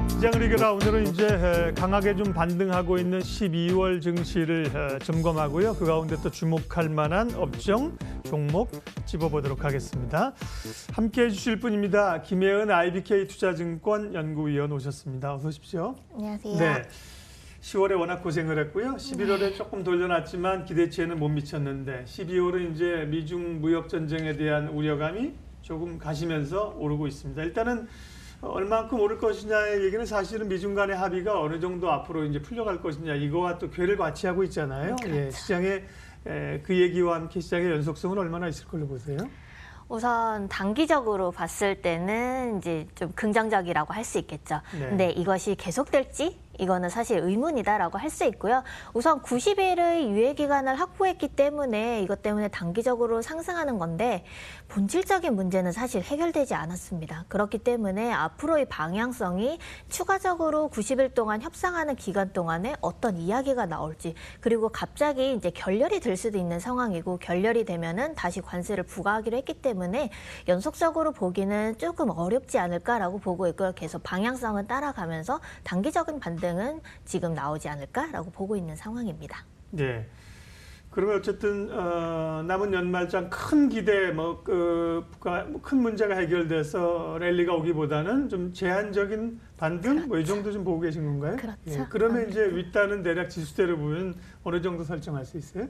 시장을 이겨라 오늘은 이제 강하게 좀 반등하고 있는 12월 증시를 점검하고요. 그 가운데 또 주목할 만한 업종, 종목 짚어보도록 하겠습니다. 함께해 주실 분입니다. 김혜은 IBK 투자증권 연구위원 오셨습니다. 어서 오십시오. 안녕하세요. 네. 10월에 워낙 고생을 했고요. 11월에 조금 돌려놨지만 기대치에는 못 미쳤는데 12월은 이제 미중 무역 전쟁에 대한 우려감이 조금 가시면서 오르고 있습니다. 일단은 얼만큼 오를 것이냐의 얘기는 사실은 미중 간의 합의가 어느 정도 앞으로 이제 풀려갈 것이냐 이거와 또 궤를 같이 하고 있잖아요. 그렇죠. 예, 시장에 그 얘기와 함께 시장의 연속성은 얼마나 있을 걸로 보세요? 우선 단기적으로 봤을 때는 이제 좀 긍정적이라고 할 수 있겠죠. 네. 근데 이것이 계속될지 이거는 사실 의문이다라고 할 수 있고요. 우선 90일의 유예 기간을 확보했기 때문에 이것 때문에 단기적으로 상승하는 건데 본질적인 문제는 사실 해결되지 않았습니다. 그렇기 때문에 앞으로의 방향성이 추가적으로 90일 동안 협상하는 기간 동안에 어떤 이야기가 나올지 그리고 갑자기 이제 결렬이 될 수도 있는 상황이고 결렬이 되면은 다시 관세를 부과하기로 했기 때문에 연속적으로 보기는 조금 어렵지 않을까라고 보고 있고요. 계속 방향성은 따라가면서 단기적인 반등은 지금 나오지 않을까라고 보고 있는 상황입니다. 네. 그러면 어쨌든 남은 연말장 큰 기대, 큰 문제가 해결돼서 랠리가 오기보다는 좀 제한적인 반등, 그렇죠. 뭐 이 정도 좀 보고 계신 건가요? 그렇죠. 예. 그러면 이제 윗단은 대략 지수대로 보면 어느 정도 설정할 수 있어요?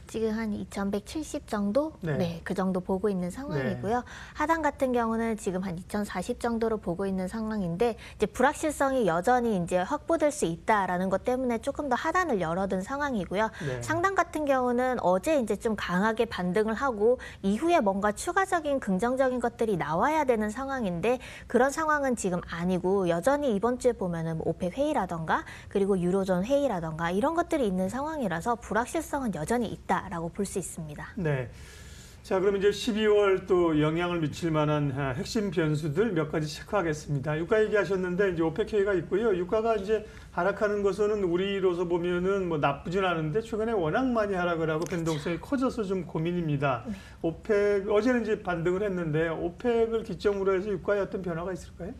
지금 한 2170 정도? 네. 네, 그 정도 보고 있는 상황이고요. 하단 같은 경우는 지금 한 2040 정도로 보고 있는 상황인데 이제 불확실성이 여전히 이제 확보될 수 있다라는 것 때문에 조금 더 하단을 열어둔 상황이고요. 네. 상단 같은 경우는 어제 이제 좀 강하게 반등을 하고 이후에 뭔가 추가적인 긍정적인 것들이 나와야 되는 상황인데 그런 상황은 지금 아니고 여전히 이번 주에 보면은 오펙 회의라던가 그리고 유로존 회의라던가 이런 것들이 있는 상황이라서 불확실성은 여전히 있다라고 볼 수 있습니다. 네. 자, 그럼 이제 12월 또 영향을 미칠 만한 핵심 변수들 몇 가지 체크하겠습니다. 유가 얘기하셨는데 이제 오펙 회의가 있고요. 유가가 이제 하락하는 것은 우리로서 보면은 뭐 나쁘진 않은데 최근에 워낙 많이 하락을 하고 변동성이 커져서 좀 고민입니다. 네. 오펙 어제는 이제 반등을 했는데 오펙을 기점으로 해서 유가에 어떤 변화가 있을까요?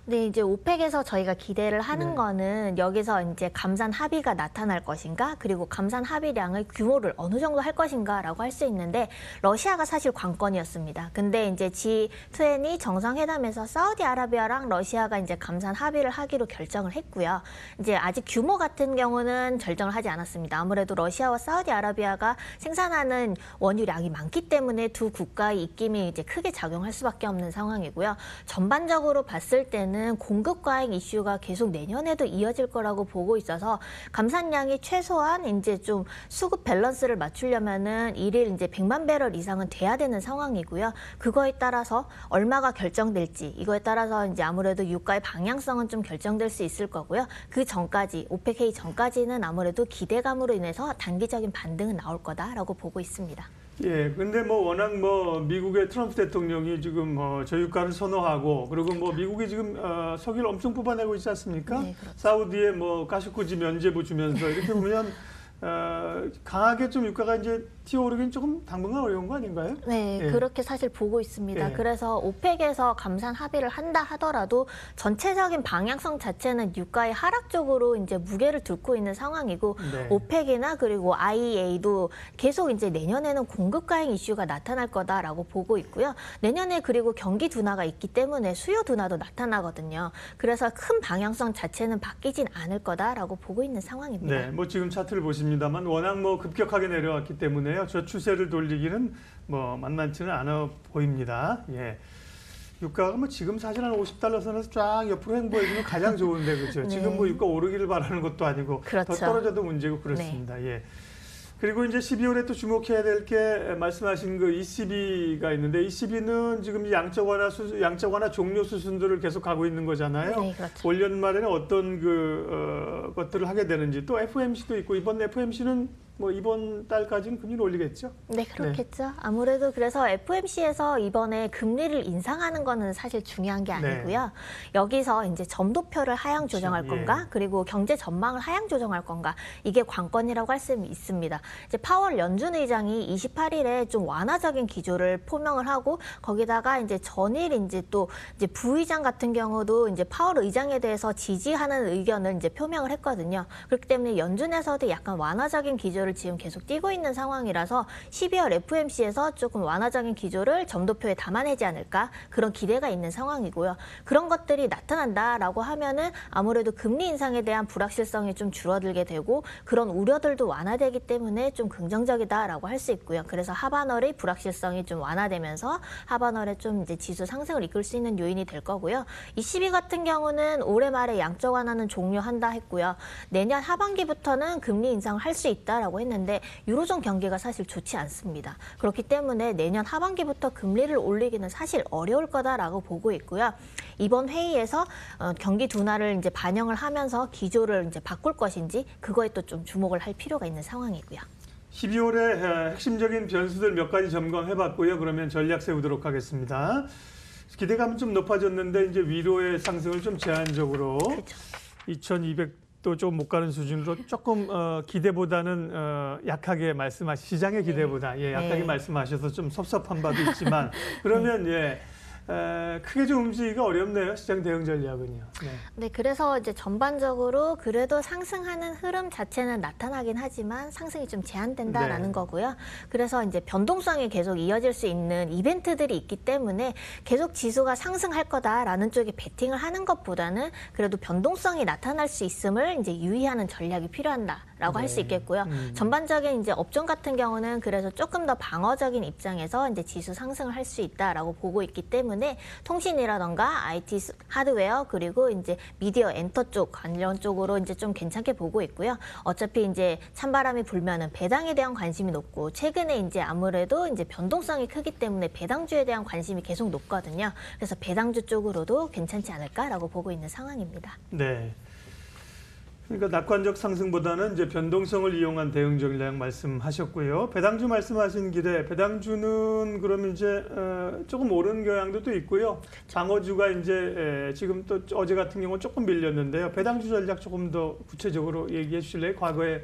네, 이제 오펙에서 저희가 기대를 하는 네. 거는 여기서 이제 감산 합의가 나타날 것인가, 그리고 감산 합의량의 규모를 어느 정도 할 것인가라고 할 수 있는데 러시아가 사실 관건이었습니다. 근데 이제 G20 정상회담에서 사우디아라비아랑 러시아가 이제 감산 합의를 하기로 결정을 했고요. 이제 아직 규모 같은 경우는 결정을 하지 않았습니다. 아무래도 러시아와 사우디아라비아가 생산하는 원유량이 많기 때문에 두 국가의 입김이 이제 크게 작용할 수밖에 없는 상황이고요. 전반적으로 봤을 때는 공급 과잉 이슈가 계속 내년에도 이어질 거라고 보고 있어서 감산량이 최소한 이제 좀 수급 밸런스를 맞추려면은 일일 이제 100만 배럴 이상은 돼야 되는 상황이고요. 그거에 따라서 얼마가 결정될지 이거에 따라서 이제 아무래도 유가의 방향성은 좀 결정될 수 있을 거고요. 그 전까지 오펙 회의 전까지는 아무래도 기대감으로 인해서 단기적인 반등은 나올 거다라고 보고 있습니다. 예, 근데 뭐 워낙 뭐 미국의 트럼프 대통령이 지금 저유가를 선호하고 그리고 뭐 미국이 지금 석유를 엄청 뽑아내고 있지 않습니까? 네, 그렇죠. 사우디에 뭐 가시쿠지 면제부 주면서 이렇게 보면 강하게 좀 유가가 이제 튀어오르긴 조금 당분간 어려운 거 아닌가요? 네, 예. 그렇게 사실 보고 있습니다. 예. 그래서 오펙에서 감산 합의를 한다 하더라도 전체적인 방향성 자체는 유가의 하락 쪽으로 이제 무게를 두고 있는 상황이고 네. 오펙이나 그리고 IEA도 계속 이제 내년에는 공급 과잉 이슈가 나타날 거다라고 보고 있고요. 내년에 그리고 경기 둔화가 있기 때문에 수요 둔화도 나타나거든요. 그래서 큰 방향성 자체는 바뀌진 않을 거다라고 보고 있는 상황입니다. 네, 뭐 지금 차트를 보십니다만 워낙 뭐 급격하게 내려왔기 때문에요. 저 추세를 돌리기는 뭐 만만치는 않아 보입니다. 예. 유가가 뭐 지금 사실 한 $50 선에서 쫙 옆으로 횡보해주면 가장 좋은데 그렇죠. 네. 지금 뭐 유가 오르기를 바라는 것도 아니고 그렇죠. 더 떨어져도 문제고 그렇습니다. 예. 그리고 이제 12월에 또 주목해야 될 게 말씀하신 그 ECB가 있는데 ECB는 지금 양적 완화 종료 수순들을 계속 가고 있는 거잖아요. 네, 그렇죠. 올 연말에는 어떤 것들을 하게 되는지 또 FOMC도 있고 이번 FOMC는 뭐 이번 달까지는 금리를 올리겠죠? 네, 그렇겠죠. 아무래도 그래서 FOMC에서 이번에 금리를 인상하는 거는 사실 중요한 게 아니고요. 여기서 이제 점도표를 하향 조정할 건가, 그리고 경제 전망을 하향 조정할 건가, 이게 관건이라고 할 수 있습니다. 이제 파월 연준 의장이 28일에 좀 완화적인 기조를 표명을 하고, 거기다가 이제 전일 이제 또 이제 부의장 같은 경우도 이제 파월 의장에 대해서 지지하는 의견을 이제 표명을 했거든요. 그렇기 때문에 연준에서도 약간 완화적인 기조를 지금 계속 띄고 있는 상황이라서 12월 FOMC에서 조금 완화적인 기조를 점도표에 담아내지 않을까, 그런 기대가 있는 상황이고요. 그런 것들이 나타난다라고 하면은 아무래도 금리 인상에 대한 불확실성이 좀 줄어들게 되고, 그런 우려들도 완화되기 때문에 좀 긍정적이다라고 할 수 있고요. 그래서 하반월의 불확실성이 좀 완화되면서 하반월에 좀 이제 지수 상승을 이끌 수 있는 요인이 될 거고요. ECB 같은 경우는 올해 말에 양적 완화는 종료한다 했고요. 내년 하반기부터는 금리 인상을 할 수 있다라고 했는데 유로존 경기가 사실 좋지 않습니다. 그렇기 때문에 내년 하반기부터 금리를 올리기는 사실 어려울 거다라고 보고 있고요. 이번 회의에서 경기 둔화를 이제 반영을 하면서 기조를 이제 바꿀 것인지, 그거에 또 좀 주목을 할 필요가 있는 상황이고요. 12월에 핵심적인 변수들 몇 가지 점검해봤고요. 그러면 전략 세우도록 하겠습니다. 기대감은 좀 높아졌는데 이제 위로의 상승을 좀 제한적으로 2,200도 좀 못 가는 수준으로 조금 기대보다는 약하게 시장의 기대보다 약하게 말씀하셔서 좀 섭섭한 바도 있지만 그러면 크게 좀 움직이기가 어렵네요. 시장 대응 전략은요. 네, 그래서 이제 전반적으로 그래도 상승하는 흐름 자체는 나타나긴 하지만 상승이 좀 제한된다라는 거고요. 그래서 이제 변동성이 계속 이어질 수 있는 이벤트들이 있기 때문에 계속 지수가 상승할 거다라는 쪽에 베팅을 하는 것보다는 그래도 변동성이 나타날 수 있음을 이제 유의하는 전략이 필요하다라고 할 수 있겠고요. 전반적인 이제 업종 같은 경우는 그래서 조금 더 방어적인 입장에서 이제 지수 상승을 할 수 있다라고 보고 있기 때문에 통신이라던가 IT 하드웨어, 그리고 이제 미디어 엔터 쪽 관련 쪽으로 이제 좀 괜찮게 보고 있고요. 어차피 이제 찬바람이 불면은 배당에 대한 관심이 높고, 최근에 이제 아무래도 이제 변동성이 크기 때문에 배당주에 대한 관심이 계속 높거든요. 그래서 배당주 쪽으로도 괜찮지 않을까라고 보고 있는 상황입니다. 네. 그러니까 낙관적 상승보다는 이제 변동성을 이용한 대응 전략 말씀하셨고요. 배당주 말씀하신 길에 배당주는 그러면 이제 조금 오르는 경향도 또 있고요. 방어주가 이제 지금 또 어제 같은 경우는 조금 밀렸는데요. 배당주 전략 조금 더 구체적으로 얘기해 주실래요? 과거에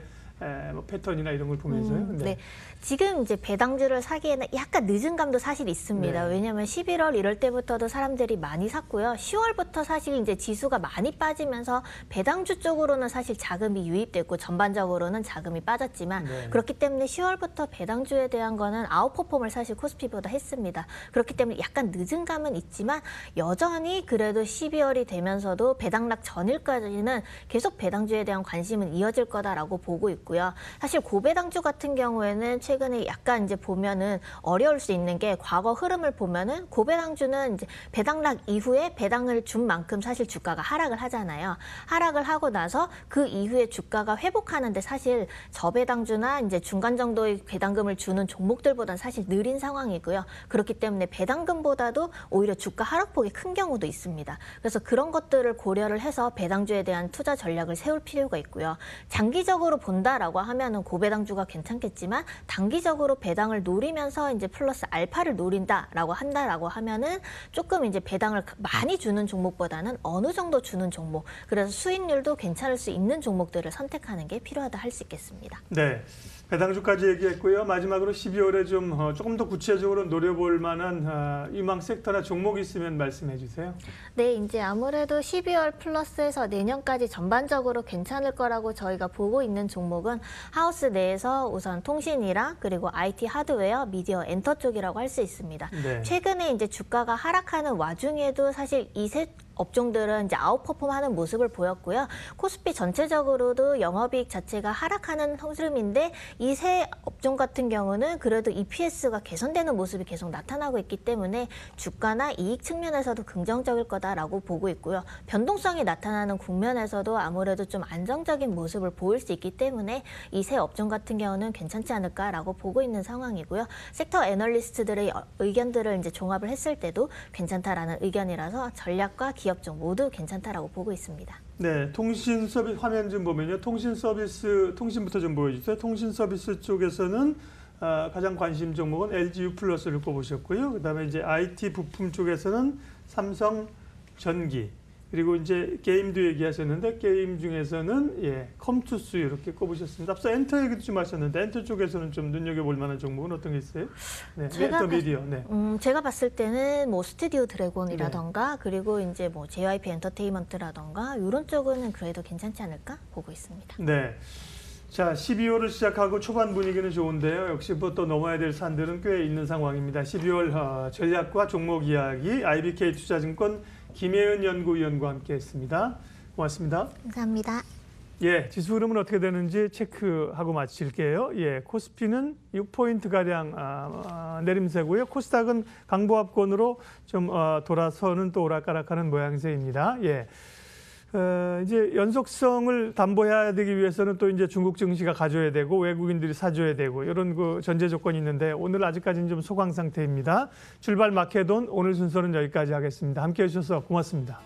뭐 패턴이나 이런 걸 보면서요. 네. 지금 이제 배당주를 사기에는 약간 늦은 감도 사실 있습니다. 왜냐하면 11월 이럴 때부터도 사람들이 많이 샀고요. 10월부터 사실 이제 지수가 많이 빠지면서 배당주 쪽으로는 사실 자금이 유입됐고 전반적으로는 자금이 빠졌지만 그렇기 때문에 10월부터 배당주에 대한 거는 아웃퍼폼을 사실 코스피보다 했습니다. 그렇기 때문에 약간 늦은 감은 있지만 여전히 그래도 12월이 되면서도 배당락 전일까지는 계속 배당주에 대한 관심은 이어질 거다라고 보고 있고요. 사실 고배당주 같은 경우에는 최근에 약간 이제 보면은 어려울 수 있는 게, 과거 흐름을 보면은 고배당주는 이제 배당락 이후에 배당을 준 만큼 사실 주가가 하락을 하잖아요. 하락을 하고 나서 그 이후에 주가가 회복하는데 사실 저배당주나 이제 중간 정도의 배당금을 주는 종목들보다는 사실 느린 상황이고요. 그렇기 때문에 배당금보다도 오히려 주가 하락폭이 큰 경우도 있습니다. 그래서 그런 것들을 고려를 해서 배당주에 대한 투자 전략을 세울 필요가 있고요. 장기적으로 본다라고 하면은 고배당주가 괜찮겠지만, 단기적으로 배당을 노리면서 이제 플러스 알파를 노린다라고 한다라고 하면은 조금 이제 배당을 많이 주는 종목보다는 어느 정도 주는 종목, 그래서 수익률도 괜찮을 수 있는 종목들을 선택하는 게 필요하다 할 수 있겠습니다. 네. 배당주까지 얘기했고요. 마지막으로 12월에 조금 더 구체적으로 노려볼 만한 유망 섹터나 종목이 있으면 말씀해 주세요. 네, 이제 아무래도 12월 플러스에서 내년까지 전반적으로 괜찮을 거라고 저희가 보고 있는 종목은 하우스 내에서 우선 통신이랑 그리고 IT 하드웨어, 미디어 엔터 쪽이라고 할 수 있습니다. 최근에 이제 주가가 하락하는 와중에도 사실 이 세 업종들은 이제 아웃퍼폼하는 모습을 보였고요. 코스피 전체적으로도 영업이익 자체가 하락하는 흐름인데, 이 세 업종 같은 경우는 그래도 EPS가 개선되는 모습이 계속 나타나고 있기 때문에 주가나 이익 측면에서도 긍정적일 거다라고 보고 있고요. 변동성이 나타나는 국면에서도 아무래도 좀 안정적인 모습을 보일 수 있기 때문에 이 세 업종 같은 경우는 괜찮지 않을까라고 보고 있는 상황이고요. 섹터 애널리스트들의 의견들을 이제 종합을 했을 때도 괜찮다라는 의견이라서 전략과 기업종 모두 괜찮다라고 보고 있습니다. 네, 통신 서비스 화면 좀 보면요. 통신 서비스, 통신부터 좀 보여주세요. 통신 서비스 쪽에서는 가장 관심 종목은 LG U 플러스를 꼽으셨고요. 그다음에 이제 IT 부품 쪽에서는 삼성 전기, 그리고 이제 게임도 얘기하셨는데 게임 중에서는 컴투스 이렇게 꼽으셨습니다. 앞서 엔터 얘기도 좀 하셨는데 엔터 쪽에서는 좀 눈여겨볼 만한 종목은 어떤 게 있어요? 네, 엔터 미디어. 네. 제가 봤을 때는 뭐 스튜디오 드래곤이라던가 그리고 이제 뭐 JYP 엔터테인먼트라던가 이런 쪽은 그래도 괜찮지 않을까 보고 있습니다. 네. 자, 12월을 시작하고 초반 분위기는 좋은데요. 역시 뭐 또 넘어야 될 산들은 꽤 있는 상황입니다. 12월 전략과 종목 이야기 IBK 투자증권 김혜은 연구위원과 함께했습니다. 고맙습니다. 감사합니다. 예, 지수 흐름은 어떻게 되는지 체크하고 마칠게요. 예, 코스피는 6포인트 가량 내림세고요. 코스닥은 강보합권으로 좀 돌아서는 또 오락가락하는 모양새입니다. 예. 이제 연속성을 담보해야 되기 위해서는 또 이제 중국 증시가 가져야 되고 외국인들이 사줘야 되고 이런 그 전제 조건이 있는데 오늘 아직까지는 좀 소강 상태입니다. 출발 마켓온 오늘 순서는 여기까지 하겠습니다. 함께 해주셔서 고맙습니다.